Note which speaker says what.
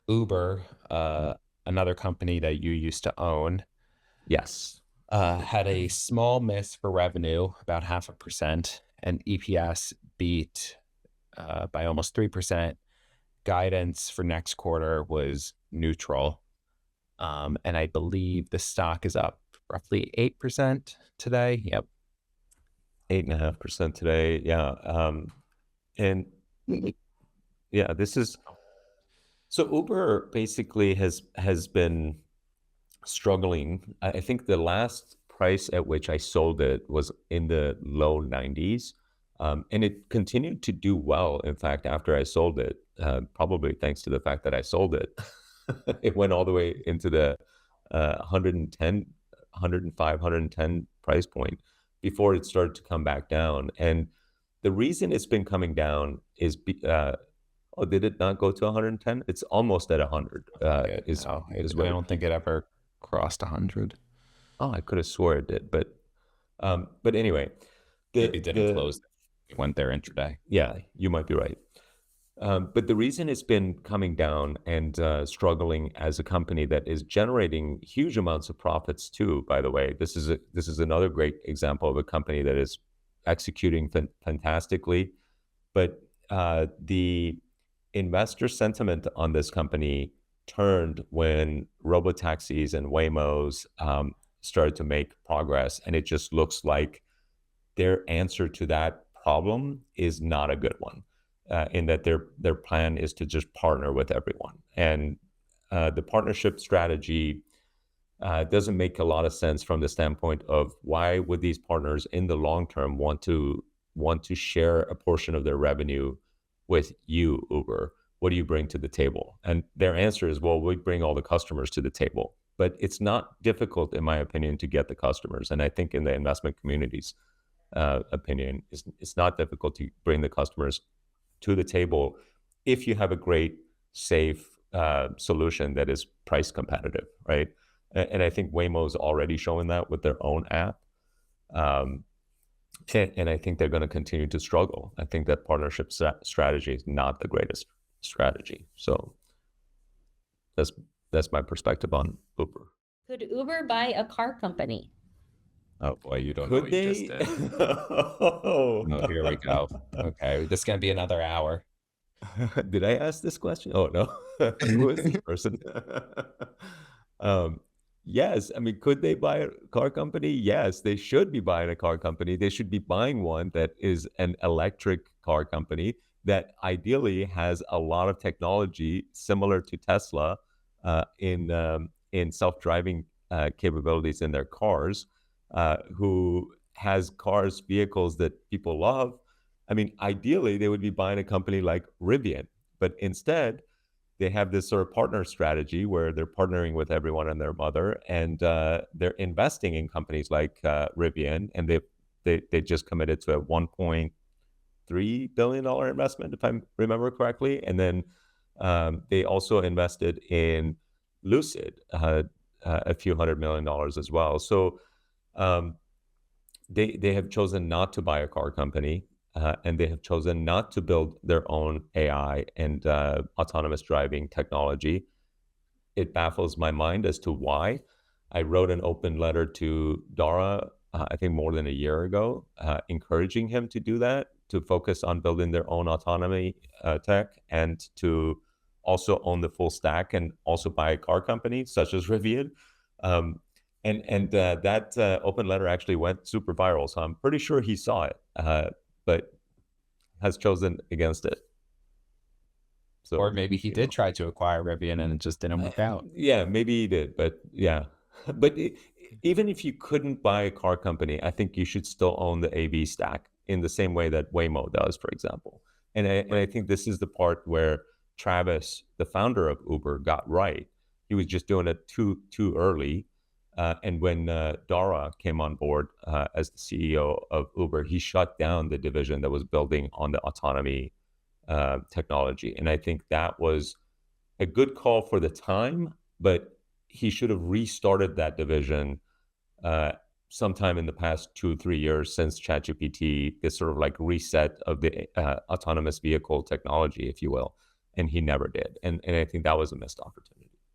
Speaker 1: Uber, another company that you used to own,
Speaker 2: Yes.
Speaker 1: had a small miss for revenue, about 0.5%, and EPS beat by almost 3%. Guidance for next quarter was neutral. And I believe the stock is up roughly 8% today. Yep.
Speaker 2: 8.5% today. Yeah. And yeah, this is so Uber basically has been struggling. I think the last price at which I sold it was in the low 90s. And it continued to do well, in fact, after I sold it, probably thanks to the fact that I sold it. It went all the way into the 110, 105, 110 price point before it started to come back down. And the reason it's been coming down is, oh, did it not go to 110? It's almost at 100,
Speaker 1: It,
Speaker 2: is
Speaker 1: no,
Speaker 2: is
Speaker 1: I
Speaker 2: what it.
Speaker 1: don't think it ever crossed 100.
Speaker 2: Oh, I could have swore it did, but anyway,
Speaker 1: Maybe it didn't
Speaker 2: the
Speaker 1: close. It went there intraday.
Speaker 2: yeah, you might be right. But the reason it's been coming down and struggling as a company that is generating huge amounts of profits too, by the way, this is another great example of a company that is executing fantastically. But the investor sentiment on this company turned when robotaxis and Waymos started to make progress, and it just looks like their answer to that problem is not a good one. In that their plan is to just partner with everyone, and the partnership strategy doesn't make a lot of sense from the standpoint of why would these partners in the long term want to share a portion of their revenue with you, Uber? What do you bring to the table? And their answer is, well, we bring all the customers to the table. But it's not difficult, in my opinion, to get the customers. And I think in the investment community's opinion, it's not difficult to bring the customers to the table if you have a great, safe solution that is price competitive, right? And I think Waymo's already showing that with their own app. Um, and I think they're going to continue to struggle. I think that partnership strategy is not the greatest strategy. So that's that's my perspective on Uber.
Speaker 3: Could Uber buy a car company?
Speaker 1: Oh boy, you don't know
Speaker 2: Could
Speaker 1: what you just
Speaker 2: they?
Speaker 1: did.
Speaker 2: Oh.
Speaker 1: Oh, here we go. Okay, this is gonna be another hour.
Speaker 2: Did I ask this question? Oh no. Who is this person? um, yes, I mean, could they buy a car company? Yes, they should be buying a car company. They should be buying one that is an electric car company that ideally has a lot of technology similar to Tesla in self-driving capabilities in their cars, who has vehicles that people love. I mean, ideally, they would be buying a company like Rivian, but instead, they have this sort of partner strategy where they're partnering with everyone and their mother, and they're investing in companies like Rivian, and they just committed to a $1.3 billion investment, if I remember correctly, and then they also invested in Lucid, a few $100 million as well. So um, they have chosen not to buy a car company, and they have chosen not to build their own AI and autonomous driving technology. It baffles my mind as to why. I wrote an open letter to Dara, I think more than a year ago, encouraging him to do that, to focus on building their own autonomy tech, and to also own the full stack and also buy a car company such as Rivian. Um, and that open letter actually went super viral, so I'm pretty sure he saw it, but has chosen against it.
Speaker 1: Or
Speaker 2: So
Speaker 1: maybe he
Speaker 2: you
Speaker 1: did
Speaker 2: know,
Speaker 1: try to acquire Rivian and it just didn't work out.
Speaker 2: yeah, maybe he did, but yeah. But even if you couldn't buy a car company, I think you should still own the AV stack in the same way that Waymo does, for example. And I
Speaker 1: Right.
Speaker 2: think this is the part where Travis, the founder of Uber, got right. He was just doing it too early. And when Dara came on board as the CEO of Uber, he shut down the division that was building on the autonomy technology. And I think that was a good call for the time, but he should have restarted that division uh, sometime in the past 2 3 years since ChatGPT, this sort of like reset of the autonomous vehicle technology, if you will. and he never did. And I think that was a missed opportunity.